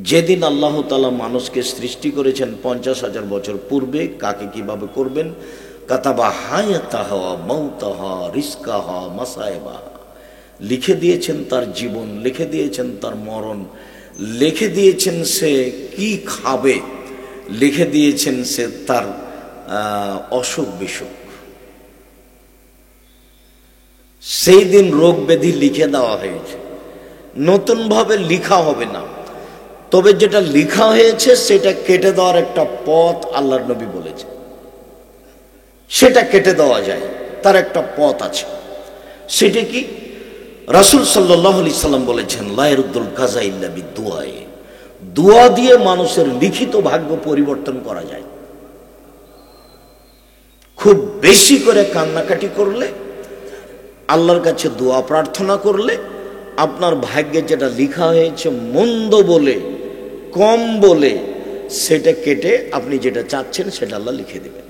যেদিন আল্লাহ তাআলা মানুষকে সৃষ্টি করেছেন 50,000 বছর পূর্বে, কাকে কিভাবে করবেন, কাতাবা হায়াতাহা মাউতাহা রিজকাহা মাসায়েবা, লিখে দিয়েছেন তার জীবন, লিখে দিয়েছেন তার মরণ, লিখে দিয়েছেন সে কি খাবে, লিখে দিয়েছেন সে তার অসুখ বিসুখ। সেই দিন রোগ ব্যাধি লিখে দেওয়া হয়েছে, নতুনভাবে লিখা হবে না। তবে যেটা লিখা হয়েছে সেটা কেটে দেওয়ার একটা পথ আল্লাহর নবী বলেছে, সেটা কেটে দেওয়া যায়, তার একটা পথ আছে। সেটা কি? রাসূল সাল্লাল্লাহু আলাইহি সাল্লাম বলেছেন, লা ইয়ারুদ্দুল কাযা ইল্লা বিদুআয়ে, দোয়া দিয়ে মানুষের লিখিত ভাগ্য পরিবর্তন করা যায়। খুব বেশি করে কান্নাকাটি করলে, আল্লাহর কাছে দোয়া প্রার্থনা করলে, আপনার ভাগ্যে যেটা লিখা হয়েছে মন্দ বলে, কম বলে, সেটা কেটে আপনি যেটা চাচ্ছেন সেটা আল্লাহ লিখে দেবেন।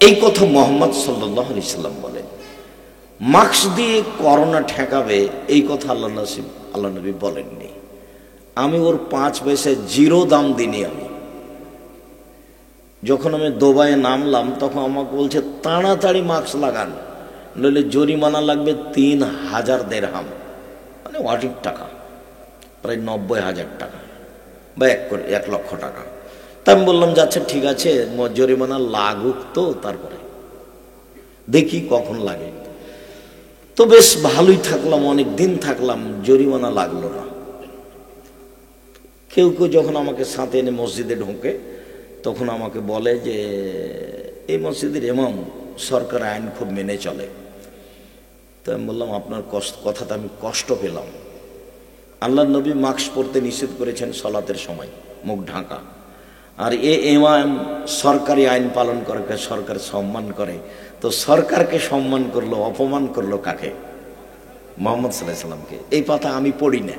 এই কথা মুহাম্মদ সাল্লাল্লাহু আলাইহি সাল্লাম বলেন। মাস্ক দিয়ে করোনা ঠেকাবে এই কথা আল্লাহ নবী বলেননি। আমি ওর 5 পয়সা জিরো দাম দিইনি। আমি যখন আমি দুবাইয়ে নামলাম তখন আমাকে বলছে তাড়াতাড়ি মাস্ক লাগান, নইলে জরিমানা লাগবে 3,000 দিরহাম, মানে অনেক টাকা, প্রায় 90,000 টাকা বা 1 লক্ষ টাকা। তা আমি বললাম যে আচ্ছা ঠিক আছে, জরিমানা লাগুক তো, তারপরে দেখি কখন লাগে। তো বেশ ভালোই থাকলাম, অনেক দিন থাকলাম, জরিমানা লাগলো না। কেউ কেউ যখন আমাকে সাথে এনে মসজিদে ঢোকে তখন আমাকে বলে যে এই মসজিদের ইমাম সরকার আইন খুব মেনে চলে। তো আমি বললাম আপনার কথাতে আমি কষ্ট পেলাম। আল্লাহর নবী মাস্ক পরতে নিষেধ করেছেন সলাতের সময়, মুখ ঢাকা। আর ইমাম সরকারি আইন পালন করে, সরকার সম্মান করে। তো সরকারকে সম্মান করলো, অপমান করলো কাকে? মুহাম্মদ সাল্লাল্লাহু আলাইহি সাল্লামকে। এই কথা আমি পড়ি না।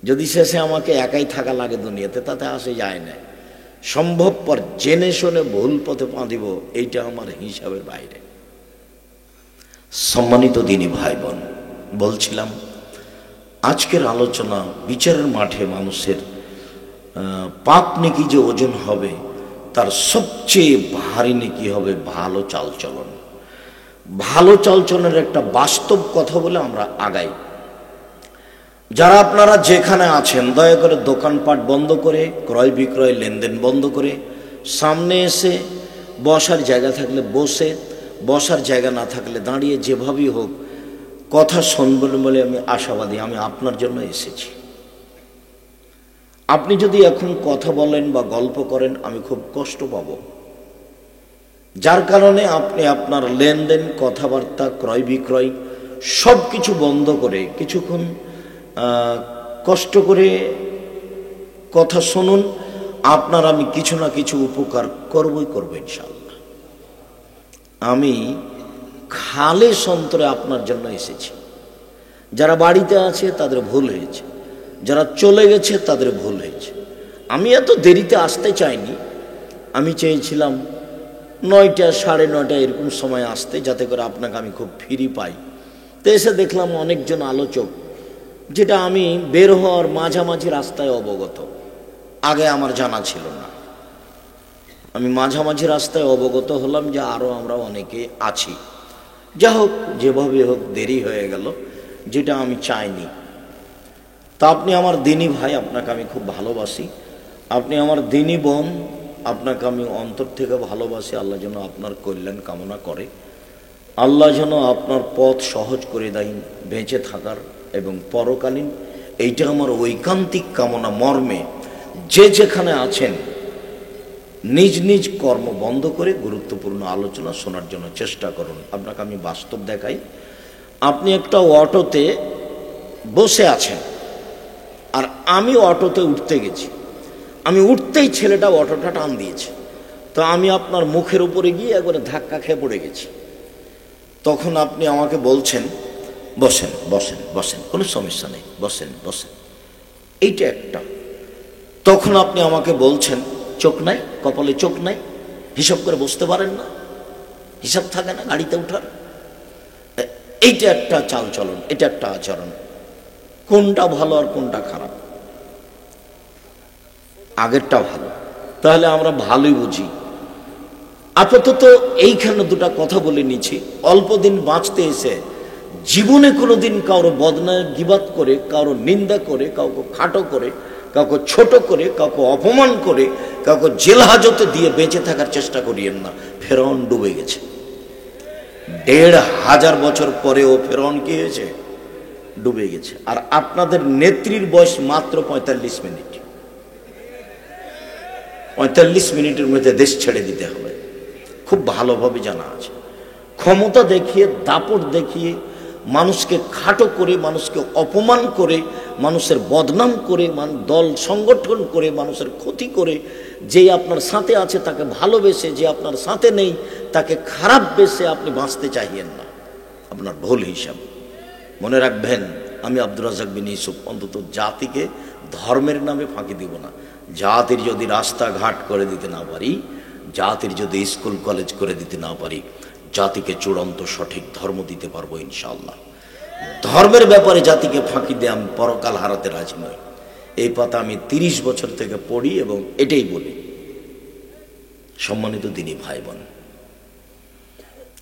যদি শেষে আমাকে একাই থাকা লাগে দুনিয়াতে, তাতে আসে যায় না। সম্ভবপর জেনে শুনে ভুল পথে পা দিব, এইটা আমার হিসাবের বাইরে। সম্মানিত দিনী ভাই বোন, বলছিলাম আজকের আলোচনা বিচারের মাঠে মানুষের পাপ নেকি যে ওজন হবে, তার সবচেয়ে ভারী নেকি হবে ভালো চালচলন। ভালো চালচলনের একটা বাস্তব কথা বলে আমরা আগাই। যারা আপনারা যেখানে আছেন দয়া করে দোকানপাট বন্ধ করে, ক্রয় বিক্রয় লেনদেন বন্ধ করে সামনে এসে বসার জায়গা থাকলে বসে, বসার জায়গা না থাকলে দাঁড়িয়ে, যেভাবেই হোক কথা শুনবেন বলে আমি আশাবাদী। আমি আপনার জন্য এসেছি। আপনি যদি এখন কথা বলেন বা গল্প করেন আমি খুব কষ্ট পাব, যার কারণে আপনি আপনার লেনদেন, কথাবার্তা, ক্রয় বিক্রয় সব কিছু বন্ধ করে কিছুক্ষণ কষ্ট করে কথা শুনুন। আপনার আমি কিছু না কিছু উপকার করবই করব ইনশাআল্লাহ। আমি খালেস অন্তরে আপনার জন্য এসেছি। যারা বাড়িতে আছে তাদের ভুল হয়েছে, যারা চলে গেছে তাদের ভুল হয়েছে। আমি এত দেরিতে আসতে চাইনি। আমি চেয়েছিলাম 9টা, 9:30 এরকম সময় আসতে, যাতে করে আপনাকে আমি খুব ফ্রি পাই। তো এসে দেখলাম অনেকজন আলোচক, যেটা আমি বের হওয়ার মাঝামাঝি রাস্তায় অবগত, আগে আমার জানা ছিল না। আমি মাঝামাঝি রাস্তায় অবগত হলাম যে আরও আমরা অনেকে আছি। যা হোক, যেভাবে হোক দেরি হয়ে গেল, যেটা আমি চাইনি। তা আপনি আমার দিনী ভাই, আপনাকে আমি খুব ভালোবাসি। আপনি আমার দিনী বোন, আপনাকে আমি অন্তর থেকে ভালোবাসি। আল্লাহ যেন আপনার কল্যাণ কামনা করে, আল্লাহ যেন আপনার পথ সহজ করে দেয় বেঁচে থাকার এবং পরকালীন। এইটা আমার ঐকান্তিক কামনা মর্মে যে যেখানে আছেন নিজ নিজ কর্ম বন্ধ করে গুরুত্বপূর্ণ আলোচনা শোনার জন্য চেষ্টা করুন। আপনাকে আমি বাস্তব দেখাই। আপনি একটা অটোতে বসে আছেন, আর আমি অটোতে উঠতে গেছি। আমি উঠতেই ছেলেটা অটোটা টান দিয়েছে। তো আমি আপনার মুখের উপরে গিয়ে একবারে ধাক্কা খেয়ে পড়ে গেছি। তখন আপনি আমাকে বলছেন বসেন বসেন বসেন, কোনো সমস্যা নেই, বসেন বসেন। এইটা একটা। তখন আপনি আমাকে বলছেন চোখ নাই, কপালে চোখ নাই, হিসাব করে বসতে পারেন না, হিসাব থাকে না গাড়িতে ওঠার। এইটা একটা চাল চলন, এটা একটা আচরণ। কোনটা ভালো আর কোনটা খারাপ। আগেরটা ভালো, তাহলে আমরা ভালোই বুঝি। আপাতত এইখানে দুটা কথা বলে নিচ্ছি। অল্প দিন বাঁচতে এসে জীবনে কোনোদিন কারো বদনাম গীবাত করে, কারো নিন্দা করে, কাউকে খাটো করে, কাউকে ছোট করে, কাউকে অপমান করে, কাউকে জেল হাজতে দিয়ে বেঁচে থাকার চেষ্টা করিয়েন না। ফেরাউন ডুবে গেছে, ১৫০০ বছর পরেও ফেরাউন কি হয়েছে? ডুবে গেছে। আর আপনাদের নেত্রীর বয়স মাত্র ৪৫ মিনিট। ৪৫ মিনিটের মধ্যে দেশ ছেড়ে দিতে হবে, খুব ভালোভাবে জানা আছে। ক্ষমতা দেখিয়ে, দাপট দেখিয়ে, মানুষকে খাটো করে, মানুষকে অপমান করে, মানুষের বদনাম করে, দল সংগঠন করে, মানুষের ক্ষতি করে, যে আপনার সাথে আছে তাকে ভালোবেসে, যে আপনার সাথে নেই তাকে খারাপ বেসে আপনি বাঁচতে চাইয়েন না। আপনার ভুল হিসাব। মনে রাখবেন, আমি আব্দুর রাজ্জাক বিন ইউসুফ অন্তত জাতিকে ধর্মের নামে ফাঁকি দিব না। জাতির যদি রাস্তাঘাট করে দিতে না পারি, জাতির যদি স্কুল কলেজ করে দিতে না পারি, জাতিকে চূড়ান্ত সঠিক ধর্ম দিতে পারবো ইনশাআল্লাহ। ধর্মের ব্যাপারে জাতিকে ফাঁকি দিয়ে আমি পরকাল হারাতে রাজি নই। এই কথা আমি ৩০ বছর থেকে পড়ি এবং এটাই বলি। সম্মানিত দিনী ভাই বোন,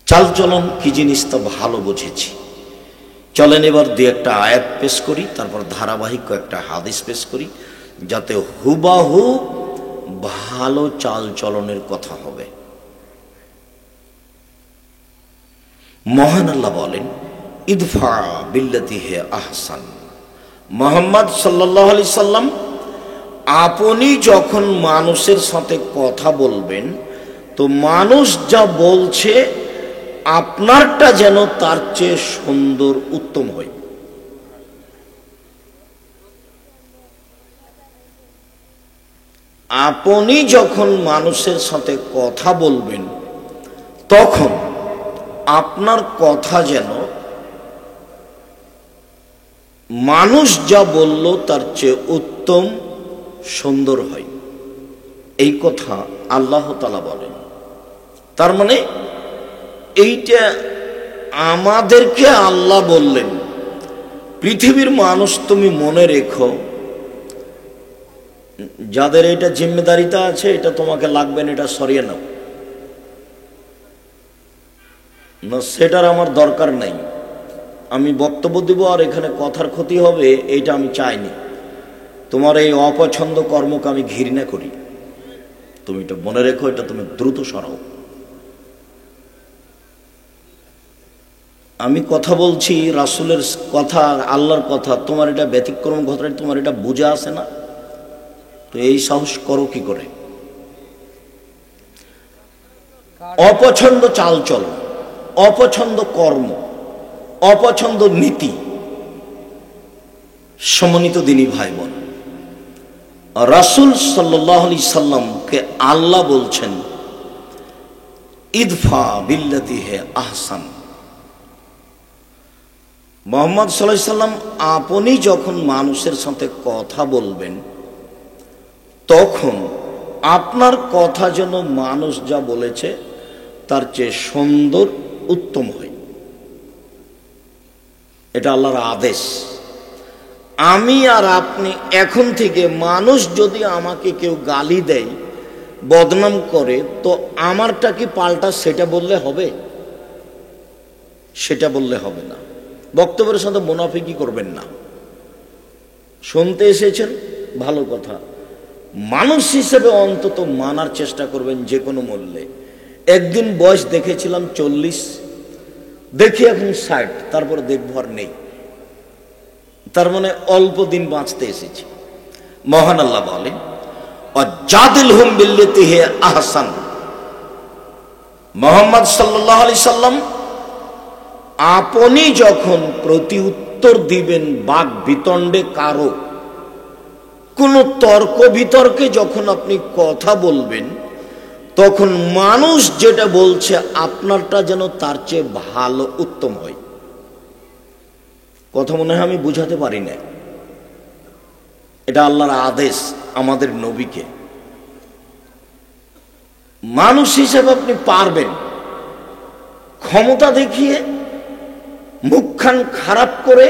চালচলন কি জিনিস তা ভালো বুঝেছি। চলেন এবার দুই একটা আয়াত পেশ করি, তারপর ধারাবাহিক কয়েকটা হাদিস পেশ করি, যাতে হুবাহু ভালো চাল চলনের কথা হবে। মহান আল্লাহ বলেন, ইদফা বিল্লাতি হে আহসান। মুহাম্মদ সাল্লাল্লাহু আলাইহি সাল্লাম, আপনি যখন মানুষের সাথে কথা বলবেন তো মানুষ যা বলছে আপনারটা যেন তার চেয়ে সুন্দর, উত্তম হয়। আপনি যখন মানুষের সাথে কথা বলবেন তখন আপনার কথা যেন মানুষ যা বলল তার চেয়ে উত্তম, সুন্দর হয়। এই কথা আল্লাহ তাআলা বলেন। তার মানে এইটা আমাদেরকে আল্লাহ বললেন, পৃথিবীর মানুষ তুমি মনে রেখো, যাদের এটা জিম্মেদারিটা আছে এটা তোমাকে লাগবে না, এটা সরিয়ে নাও না, সেটার আমার দরকার নাই। আমি বক্তব্য দিব আর এখানে কথার ক্ষতি হবে, এইটা আমি চাইনি। তোমার এই অপছন্দ কর্মকে আমি ঘৃণা করি, তুমি এটা মনে রেখো, এটা তুমি দ্রুত সরাও। আমি কথা বলছি রাসূলের কথা, আল্লাহর কথা, তোমার এটা ব্যতিক্রম ঘটনা, তোমার এটা বুঝে আসে না, তো এই সাহস করো কি করে? অপছন্দ চালচল, অপছন্দ কর্ম, অপছন্দ নীতি। সম্মানিত দিনী ভাই বোন, রাসূল সাল্লাল্লাহু আলাইহি সাল্লামকে আল্লাহ বলছেন, ইদফা বিল্লাতি হে আহসান। মুহাম্মদ সাল্লাল্লাহু আলাইহি সাল্লাম, আপনি যখন মানুষের সাথে কথা বলবেন তখন আপনার কথা যেন মানুষ যা বলেছে তার চেয়ে সুন্দর, উত্তম হয়। এটা আল্লাহর আদেশ। আমি আর আপনি এখন থেকে মানুষ যদি আমাকে কেউ গালি দেয়, বদনাম করে, তো আমারটা কি পাল্টা সেটা বললে হবে? সেটা বললে হবে না। বক্তব্যের সাথে মুনাফিকি করবেন না। শুনতে এসেছেন, ভালো কথা, মানুষ হিসেবে অন্তত মানার চেষ্টা করবেন যে কোনো মূল্যে। একদিন বয়স দেখেছিলাম 40, দেখি এখন 60, তারপরে দেখবো আর নেই। তার মানে অল্প দিন বাঁচতে এসেছি। মহান আল্লাহ বলেন, ওয়াজাদিলহুম বিল্লাতি হিয়া আহসান। মুহাম্মদ সাল্লাল্লাহু আলাইহি সাল্লাম, আপনি যখন প্রতি উত্তর দিবেন বাক বিতণ্ডে, কারো কোন তর্ক বিতর্কে যখন আপনি কথা বলবেন, তখন মানুষ যেটা বলছে আপনারটা যেন তার চেয়ে ভালো, উত্তম হয়। কথা মনে হয় আমি বুঝাতে পারি না। এটা আল্লাহর আদেশ আমাদের নবীকে। মানুষ হিসেবে আপনি পারবেন, ক্ষমতা দেখিয়ে, মুখখান খারাপ করে,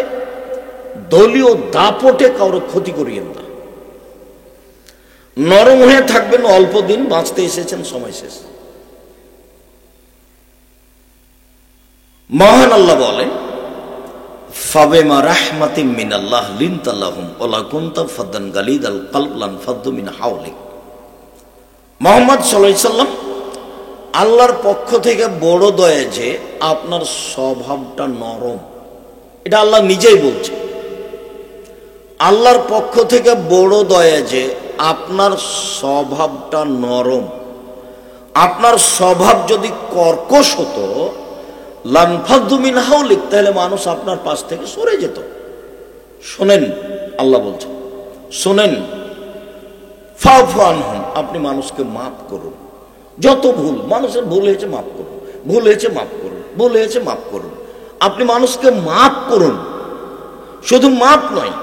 দলীয় দাপটে কারো ক্ষতি করিয়েন না। নরম হয়ে থাকবেন, অল্প দিন বাঁচতে এসেছেন, সময় শেষ। মহান আল্লাহ বলেন, ফাবিমা রাহমাতিম মিনাল্লাহ লিনতা লাহুম ওয়া লা কুনতা ফাদ্দান গালিদাল কলব লানফাদ্দু মিন হাওলিক। মুহাম্মদ সাল্লাল্লাহু আলাইহি সাল্লাম, আল্লাহর পক্ষ থেকে বড় দয়া যে আপনার স্বভাবটা নরম। এটা আল্লাহ নিজেই বলছে। আল্লাহর পক্ষ থেকে বড় দয়া যে আপনার স্বভাবটা নরম। আপনার স্বভাব যদি কর্কশ হতো, লানফাদ্দু মিন হাওলিক, তাহলে মানুষ আপনার পাশ থেকে সরে যেত। শোনেন, আল্লাহ বলছেন, শোনেন, ফাফু আনহুম, আপনি মানুষকে মাফ করুন। যত ভুল, মানুষের ভুল হয়েছে মাফ করুন, ভুল হয়েছে মাফ করুন, ভুল হয়েছে মাফ করুন। আপনি মানুষকে মাফ করুন। শুধু মাফ নয়,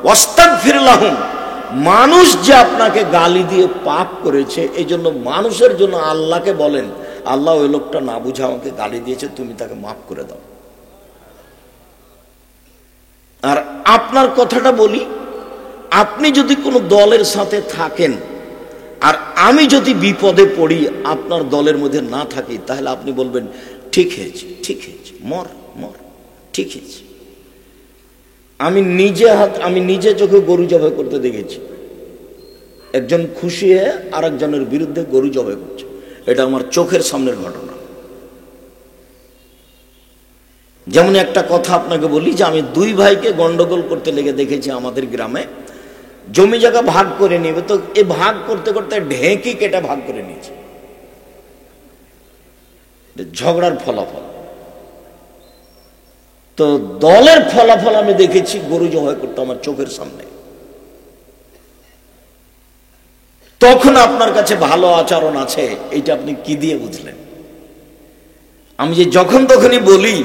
ওয়াস্তাগফির লাহুম, মানুষ যে আপনাকে গালি দিয়ে পাপ করেছে, এই জন্য মানুষের জন্য আল্লাহকে বলেন, আল্লাহ ওই লোকটা না বুঝে আমাকে গালি দিয়েছে, তুমি তাকে মাফ করে দাও। আর আপনার কথাটা বলি, আপনি যদি কোনো দলের সাথে থাকেন আর আমি যদি বিপদে পড়ি, আপনার দলের মধ্যে না থাকি, তাহলে আপনি বলবেন ঠিক হয়েছে, ঠিক হয়েছে, মর মর, ঠিক হয়েছে। আমি নিজে চোখে গরু জবাই করতে দেখেছি। একজন খুশি হয়ে আর একজনের বিরুদ্ধে গরু জবাই করছে। এটা আমার চোখের সামনের ঘটনা। যেমন একটা কথা আপনাকে বলি যে আমি দুই ভাইকে গন্ডগোল করতে লেগে দেখেছি আমাদের গ্রামে। জমি জায়গা ভাগ করে নিবে, তো এ ভাগ করতে করতে ঢেঁকি কেটে ভাগ করে নিয়েছে। ঝগড়ার ফলাফল। তো দলের ফলাফল আমি দেখেছি গরু জবাই করতে আমার চোখের সামনে। তখন আপনার কাছে ভালো আচরণ আছে, এটা আপনি কি দিয়ে বুঝলেন? আমি যে যখন তখনই বলি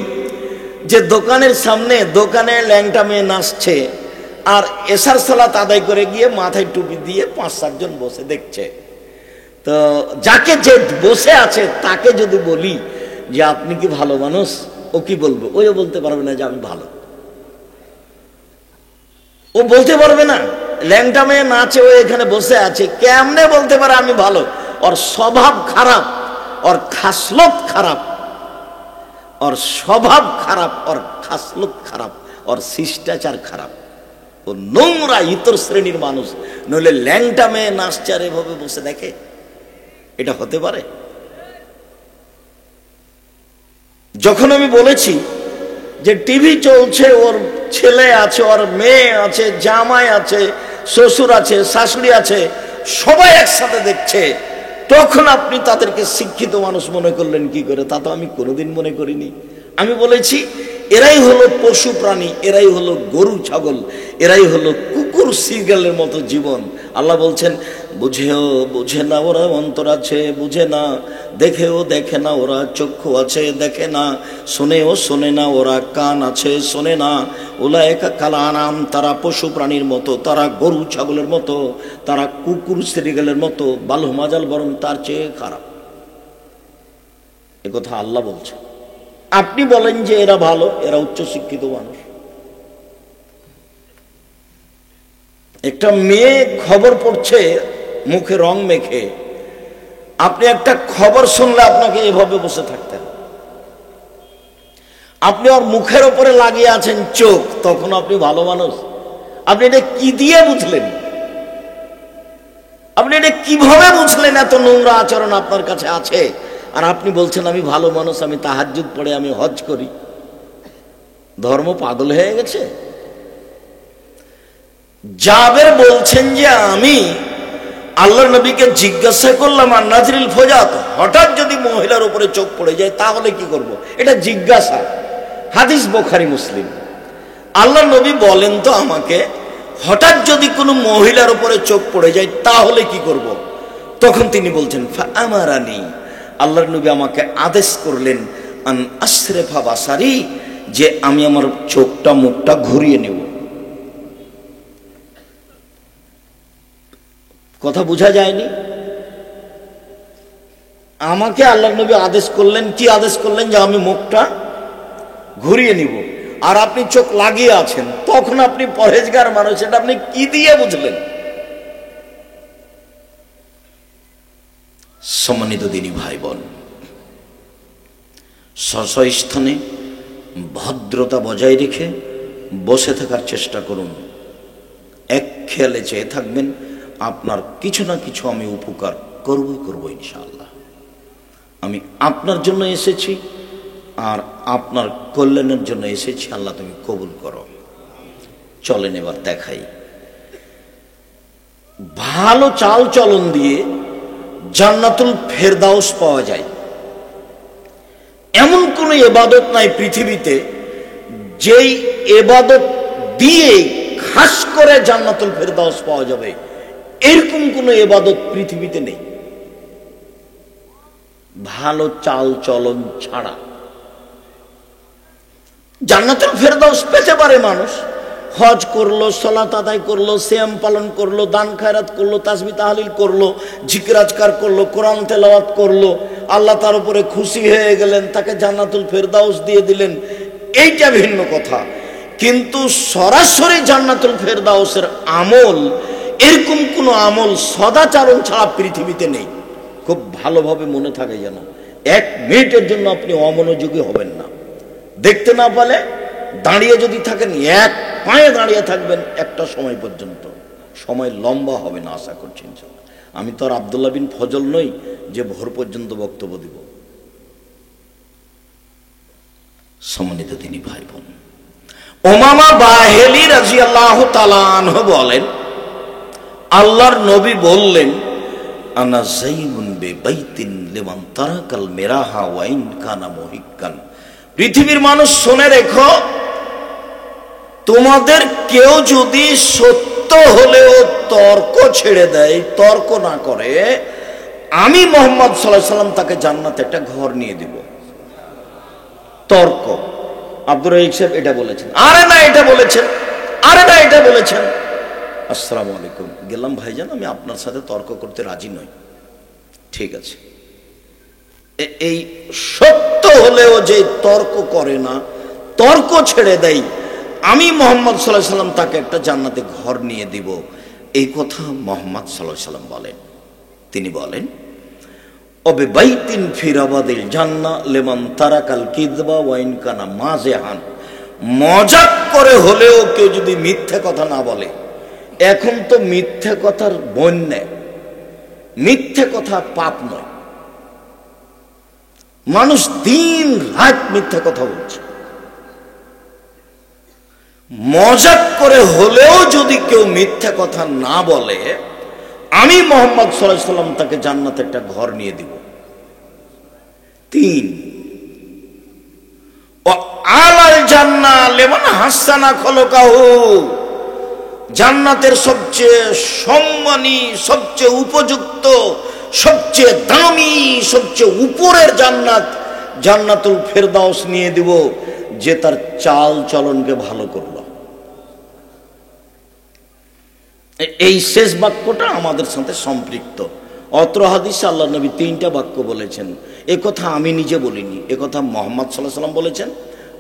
যে দোকানের সামনে দোকানে ল্যাংটা মেয়ে নাচছে, আর এশার সালাত আদায় করে গিয়ে মাথায় টুপি দিয়ে 5-7 জন বসে দেখছে। তো যাকে যে বসে আছে তাকে যদি বলি যে আপনি কি ভালো মানুষ, ও কি বলবে? ওইও বলতে পারবে না যে আমি ভালো। ও বলতে পারবে না। ল্যাংটা মেয়ে নাচে, ও এখানে বসে আছে, কেমনে বলতে পারে আমি ভালো? ওর স্বভাব খারাপ, ওর খাসলত খারাপ, ওর স্বভাব খারাপ, ওর খাসলত খারাপ, ওর শিষ্টাচার খারাপ। ও নোংরা ইতর শ্রেণীর মানুষ। নইলে ল্যাংটা মেয়ে নাচছে আর এভাবে বসে দেখে, এটা হতে পারে? যখন আমি বলেছি যে টিভি চলছে, ওর ছেলে আছে, ওর মেয়ে আছে, জামাই আছে, শ্বশুর আছে, শাশুড়ি আছে, সবাই একসাথে দেখছে, তখন আপনি তাদেরকে শিক্ষিত মানুষ মনে করলেন কি করে? তা তো আমি কোনোদিন মনে করিনি। আমি বলেছি এরাই হলো পশু প্রাণী, এরাই হলো গরু ছাগল, এরাই হলো কুকুর সিগালের মতো জীবন। আল্লাহ বলছেন, বুঝেও বুঝে না ওরা, অন্তর আছে বুঝে না, দেখেও দেখে না ওরা, চক্ষু আছে দেখে না, শোনেও শোনে না ওরা, কান আছে শোনে না। উলায়েকা কাল আনাম, তারা পশু প্রাণীর মতো, তারা গরু ছাগলের মতো, তারা কুকুর সিরিগালের মতো, বালু মাজাল, বরং তার চেয়ে খারাপ। এ কথা আল্লাহ বলছে। আপনি বলেন যে এরা ভালো, এরা উচ্চশিক্ষিত মানুষ। একটা মেয়ে খবর পড়ছে মুখে রং মেখে, আপনি একটা খবর শুনলে আপনাকে এভাবে বসে থাকতে হবে। আপনি ওর মুখের উপরে লাগিয়ে আছেন চোখ, তখন আপনি ভালো মানুষ? আপনি এটা কি দিয়ে বুঝলেন? আপনি এটা কিভাবে বুঝলেন এত নোংরা আচরণ আপনার কাছে আছে? আর আপনি বলছেন আমি ভালো মানুষ, আমি তাহাজ্জুদ পড়ে, আমি হজ করি। ধর্ম পাগল হয়ে গেছে। জাবের বলছেন যে আমি আল্লাহর নবীকে জিজ্ঞাসা করলাম আর নাজরিল ফজাত, হঠাৎ যদি মহিলার উপরে চোখ পড়ে যায় তাহলে কি করব? এটা জিজ্ঞাসা। হাদিস বুখারী মুসলিম। আল্লাহর নবী বলেন তো আমাকে, হঠাৎ যদি কোনো মহিলার উপরে চোখ পড়ে যায় তাহলে কি করব? তখন তিনি বলছেন ফাআমারানি, আল্লাহর নবী আমাকে আদেশ করলেন আন আসরিফা বাসারি, যে আমি আমার চোখটা মুখটা ঘুরিয়ে নেব। কথা বোঝা যায়নি? আমাকে আল্লাহর নবী আদেশ করলেন, কি আদেশ করলেন? যে আমি মুখটা ঘুরিয়ে নিব। আর আপনি চোখ লাগিয়ে আছেন, কখন আপনি পরহেজগার মানুষ এটা আপনি কি দিয়ে বুঝলেন? সম্মানিত দিনী ভাই বোন, স্থানে ভদ্রতা বজায় রেখে বসে থাকার চেষ্টা করুন। এক খেয়ালে চেয়ে থাকবেন আপনার কিছু না কিছু আমি উপকার করব ইনশাআল্লাহ। আমি আপনার জন্য এসেছি আর আপনার কল্যাণের জন্য এসেছি, আল্লাহ তুমি কবুল করো। চলেন এবার দেখাই, ভালো চাল চলন দিয়ে জান্নাতুল ফেরদাউস পাওয়া যায়। এমন কোন ইবাদত নাই পৃথিবীতে যেই ইবাদত দিয়ে খাস করে জান্নাতুল ফেরদাউস পাওয়া যাবে, এরকম কোন ইবাদত পৃথিবীতে নেই ভালো চাল চলন ছাড়া। জান্নাতুল ফেরদাউস পেতে পারে মানুষ, হজ করলো, সালাত আদায় করলো, সিয়াম পালন করলো, দান খায়রাত করলো, তাসবিহ তাহলিল করলো, জিকির আজকার করলো, কোরআন তেলাওয়াত করলো, আল্লাহ তার উপরে খুশি হয়ে গেলেন, তাকে জান্নাতুল ফেরদাউস দিয়ে দিলেন, এইটা ভিন্ন কথা। কিন্তু সরাসরি জান্নাতুল ফেরদাউসের আমল, এরকম কোন আমল সদাচরণ ছাড়া পৃথিবীতে নেই। খুব ভালোভাবে মনে থাকে যেন, এক মিনিটের জন্য আপনি অমনোযোগী হবেন না। দেখতে না পালে দাঁড়িয়ে যদি থাকেন, এক পায়ে দাঁড়িয়ে থাকবেন একটা সময় পর্যন্ত, সময় লম্বা হবে না আশা করছি ইনশাআল্লাহ। আমি তো আর আব্দুল্লাহ বিন ফজল নই যে ভোর পর্যন্ত বক্তব্য দিব। সম্মানিত দিনী ভাই বোন, উমামা বাহেলি রাদিয়াল্লাহু তাআলা আনহু বলেন, আল্লাহর নবী বললেন, আনা যাইনুন বিবাইতিন লিমান তারাকাল মিরাহা ওয়া ইন কানা মুহিক্কান। পৃথিবীর মানুষ শুনে রেখো, তোমাদের কেউ যদি সত্য হলেও তর্ক ছেড়ে দেয়, তর্ক না করে, আমি মুহাম্মদ সাল্লাল্লাহু আলাইহি সাল্লাম তাকে জান্নাতে একটা ঘর নিয়ে দিব। তর্ক, আব্দুর রাহিক সাহেব এটা বলেছেন, আরে না এটা বলেছেন, আরে না এটা বলেছেন। আসসালামু আলাইকুম, গেলাম ভাইজান, আমি আপনার সাথে তর্ক করতে রাজি নই। ঠিক আছে, এই সত্য হলেও যে তর্ক করে না, তর্ক ছেড়ে দেয়, আমি মুহাম্মদ সাল্লাল্লাহু আলাইহি সাল্লাম তাকে একটা জান্নাতে ঘর নিয়ে দিব, এই কথা মুহাম্মদ সাল্লাল্লাহু আলাইহি সাল্লাম বলেন। তিনি বলেন, অবে বাইতিন ফিরাবাদিল জান্নাহ লিমান তারাকাল কিযবা ওয়া ইন কানা মাযিহান। মজাক করে হলেও কেউ যদি মিথ্যে কথা না বলে, এখন তো মিথ্যে কথার বন্যা, মিথ্যে কথা পাপ নয়, মানুষ দিন রাত মিথ্যে কথা বলছে। মজাক করে হলেও যদি কেউ মিথ্যে কথা না বলে, আমি মুহাম্মদ সাল্লাল্লাহু আলাইহি সাল্লাম তাকে জান্নাতে একটা ঘর নিয়ে দিব। 3, ও আলাল জান্নাহ লিমান হাসানা খলকাহু। জান্নাতের সবচেয়ে সম্মানী, সবচেয়ে উপযুক্ত, সবচেয়ে দামি, সবচেয়ে উপরের জান্নাত, জান্নাতুল ফেরদাউস নিয়ে দিব, যে তার চাল চলনকে ভালো করলো। এই শেষ বাক্যটা আমাদের সাথে সম্পৃক্ত। অত্র হাদিসে আল্লাহ নবী 3টা বাক্য বলেছেন। এ কথা আমি নিজে বলিনি, এ কথা মুহাম্মদ সাল্লাল্লাহু আলাইহি সাল্লাম বলেছেন।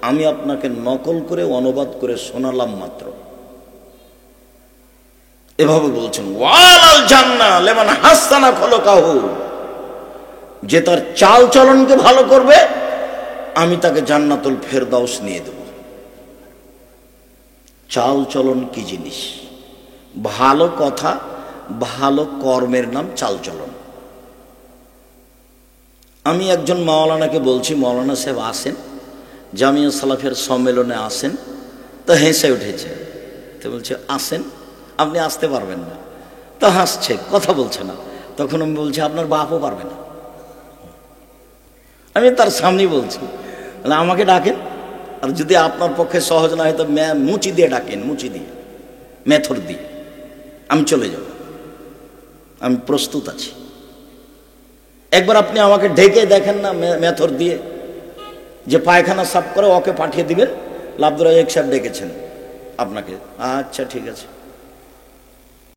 আমি আপনাকে নকল করে অনুবাদ করে শোনালাম মাত্র। এভাবে বলছেন, ওয়ালাল জান্নাহ লিমান হাসানা খলকাহু। যে তার চাল চলনকে ভালো করবে, আমি তাকে জান্নাতুল ফেরদাউস নিয়ে দেব। চাল চলন কি জিনিস? ভালো কথা, ভালো কর্মের নাম চাল চলন। আমি একজন মাওলানাকে বলছি, মাওলানা সাহেব আসেন, জামিয়া সালাফের সম্মেলনে আসেন। তো হেসে উঠেছে, তো বলছে আসেন, আপনি আসতে পারবেন না। তো হাসছে, কথা বলছে না। তখন আমি বলছি, আপনার বাপও পারবে না। আমি তার সামনেই বলছি, আমাকে ডাকেন, আর যদি আপনার পক্ষে সহজ না হয় তো মুচি দিয়ে ডাকেন, মুচি দিয়ে, মেথর দিয়ে, আমি চলে যাব, আমি প্রস্তুত আছি। একবার আপনি আমাকে ঢেকে দেখেন না মেথর দিয়ে, যে পায়খানা সাফ করে ওকে পাঠিয়ে দিবেন, আব্দুর রাজ্জাক সাহেব ডেকেছেন আপনাকে। আচ্ছা ঠিক আছে।